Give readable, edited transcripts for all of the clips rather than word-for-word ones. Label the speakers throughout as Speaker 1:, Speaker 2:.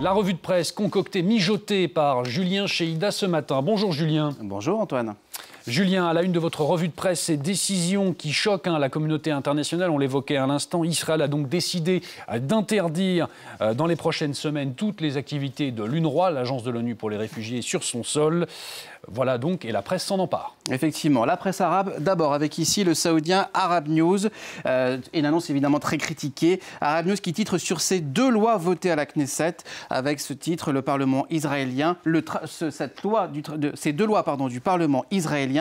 Speaker 1: La revue de presse concoctée, mijotée par Julien Cheïda ce matin. Bonjour Julien.
Speaker 2: Bonjour Antoine.
Speaker 1: Julien, à la une de votre revue de presse, ces décisions qui choquent la communauté internationale, on l'évoquait à l'instant, Israël a donc décidé d'interdire dans les prochaines semaines toutes les activités de l'UNRWA, l'agence de l'ONU pour les réfugiés, sur son sol. Voilà donc, et la presse s'en empare.
Speaker 2: Effectivement, la presse arabe, d'abord avec ici le saoudien Arab News, une annonce évidemment très critiquée. Arab News qui titre sur ces deux lois votées à la Knesset, avec ce titre, le Parlement israélien, ces deux lois du Parlement israélien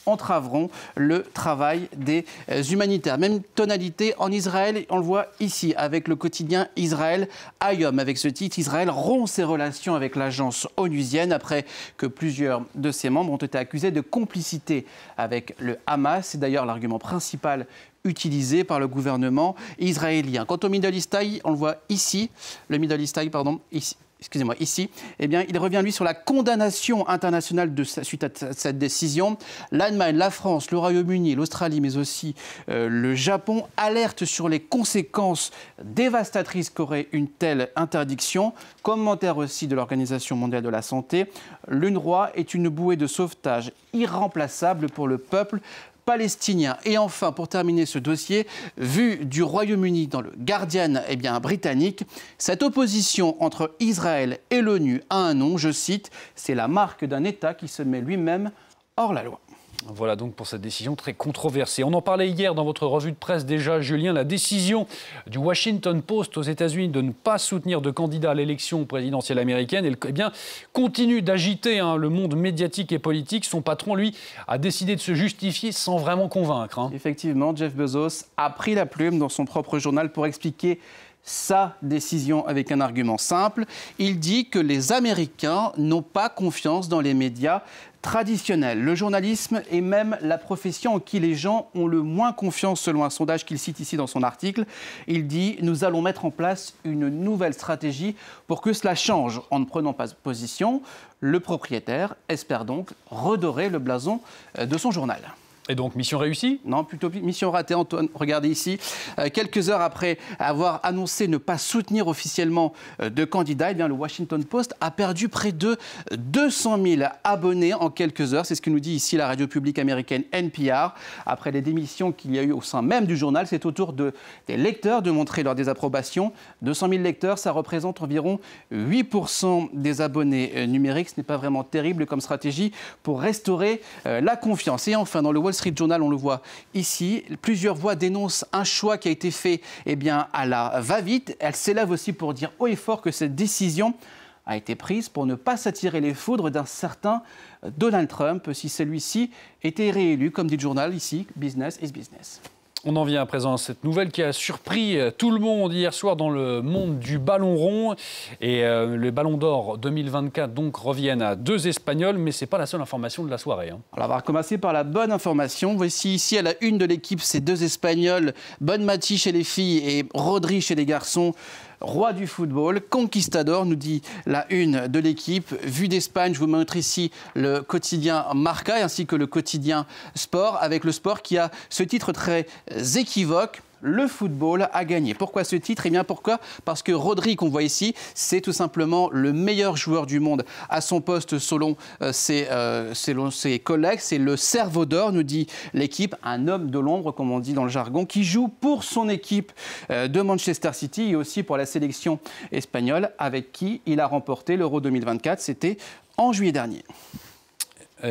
Speaker 2: entraveront le travail des humanitaires. Même tonalité en Israël, on le voit ici avec le quotidien Israël Hayom, avec ce titre, Israël rompt ses relations avec l'agence onusienne après que plusieurs de ses membres ont été accusés de complicité avec le Hamas. C'est d'ailleurs l'argument principal utilisé par le gouvernement israélien. Quant au Middle East Eye, on le voit ici, ici, eh bien, il revient, lui, sur la condamnation internationale suite à cette décision. L'Allemagne, la France, le Royaume-Uni, l'Australie, mais aussi le Japon alertent sur les conséquences dévastatrices qu'aurait une telle interdiction. Commentaire aussi de l'Organisation mondiale de la santé. L'UNRWA est une bouée de sauvetage irremplaçable pour le peuple palestinien. Et enfin, pour terminer ce dossier, vu du Royaume-Uni dans le Guardian britannique, cette opposition entre Israël et l'ONU a un nom, je cite, c'est la marque d'un État qui se met lui-même hors la loi.
Speaker 1: Voilà donc pour cette décision très controversée. On en parlait hier dans votre revue de presse déjà, Julien, la décision du Washington Post aux États-Unis de ne pas soutenir de candidat à l'élection présidentielle américaine, continue d'agiter le monde médiatique et politique. Son patron, lui, a décidé de se justifier sans vraiment convaincre.
Speaker 2: Effectivement, Jeff Bezos a pris la plume dans son propre journal pour expliquer sa décision avec un argument simple. Il dit que les Américains n'ont pas confiance dans les médias traditionnels. Le journalisme est même la profession en qui les gens ont le moins confiance selon un sondage qu'il cite ici dans son article. Il dit « Nous allons mettre en place une nouvelle stratégie pour que cela change en ne prenant pas position ». Le propriétaire espère donc redorer le blason de son journal.
Speaker 1: Et donc, mission réussie ?
Speaker 2: Non, plutôt mission ratée, Antoine. Regardez ici. Quelques heures après avoir annoncé ne pas soutenir officiellement de candidats, eh bien, le Washington Post a perdu près de 200 000 abonnés en quelques heures. C'est ce que nous dit ici la radio publique américaine NPR. Après les démissions qu'il y a eu au sein même du journal, c'est au tour des lecteurs de montrer leur désapprobation. 200 000 lecteurs, ça représente environ 8% des abonnés numériques. Ce n'est pas vraiment terrible comme stratégie pour restaurer la confiance. Et enfin, dans le Wall Street Journal, on le voit ici, plusieurs voix dénoncent un choix qui a été fait à la va-vite. Elles s'élèvent aussi pour dire haut et fort que cette décision a été prise pour ne pas s'attirer les foudres d'un certain Donald Trump, si celui-ci était réélu, comme dit le journal ici, business is business.
Speaker 1: On en vient à présent à cette nouvelle qui a surpris tout le monde hier soir dans le monde du ballon rond. Et les ballons d'or 2024 donc reviennent à deux Espagnols, mais ce n'est pas la seule information de la soirée.
Speaker 2: Alors, on va commencer par la bonne information. Voici ici à la une de l'équipe ces deux Espagnols, Bonmati chez les filles et Rodri chez les garçons. Roi du football, conquistador, nous dit la une de l'équipe. Vue d'Espagne, je vous montre ici le quotidien Marca ainsi que le quotidien Sport, avec le Sport qui a ce titre très équivoque. Le football a gagné. Pourquoi ce titre ? Eh bien pourquoi ? Parce que Rodri, qu'on voit ici, c'est tout simplement le meilleur joueur du monde à son poste selon ses collègues. C'est le cerveau d'or, nous dit l'équipe, un homme de l'ombre, comme on dit dans le jargon, qui joue pour son équipe de Manchester City et aussi pour la sélection espagnole, avec qui il a remporté l'Euro 2024. C'était en juillet dernier.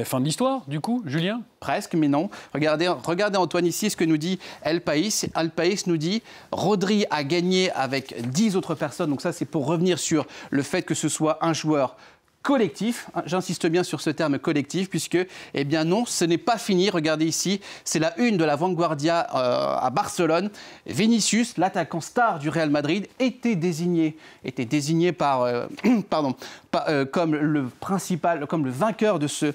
Speaker 1: Fin de l'histoire, du coup, Julien ?
Speaker 2: Presque, mais non. Regardez Antoine ici ce que nous dit El País. El País nous dit Rodri a gagné avec 10 autres personnes. Donc ça, c'est pour revenir sur le fait que ce soit un joueur collectif, j'insiste bien sur ce terme collectif, puisque, eh bien non, ce n'est pas fini. Regardez ici, c'est la une de la Vanguardia à Barcelone. Vinicius, l'attaquant star du Real Madrid, était désigné comme le vainqueur de ce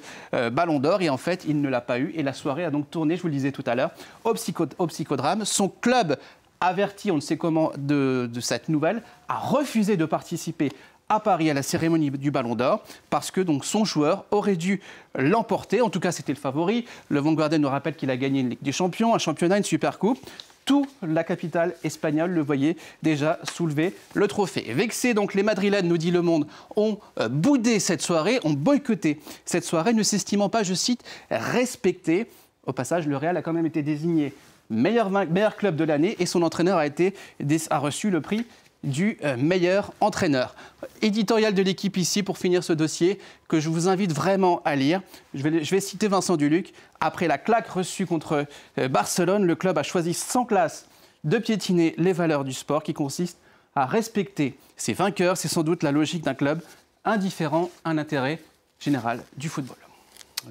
Speaker 2: ballon d'or. Et en fait, il ne l'a pas eu. Et la soirée a donc tourné, je vous le disais tout à l'heure, au psychodrame. Son club, averti, on ne sait comment, de cette nouvelle, a refusé de participer à Paris à la cérémonie du Ballon d'Or parce que donc, son joueur aurait dû l'emporter. En tout cas, c'était le favori. Le Vanguardian nous rappelle qu'il a gagné une Ligue des Champions, un championnat, une Supercoupe. toute la capitale espagnole le voyait déjà soulever le trophée. Vexés, donc, les Madrilènes, nous dit Le Monde, ont boudé cette soirée, ont boycotté cette soirée, ne s'estimant pas, je cite, respectés. Au passage, le Real a quand même été désigné meilleur club de l'année et son entraîneur a reçu le prix du meilleur entraîneur. Éditorial de l'équipe ici pour finir ce dossier que je vous invite vraiment à lire. Je vais citer Vincent Duluc. Après la claque reçue contre Barcelone, le club a choisi sans classe de piétiner les valeurs du sport qui consistent à respecter ses vainqueurs. C'est sans doute la logique d'un club indifférent à l'intérêt général du football.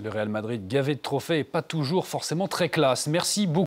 Speaker 1: Le Real Madrid gavé de trophées et pas toujours forcément très classe. Merci beaucoup.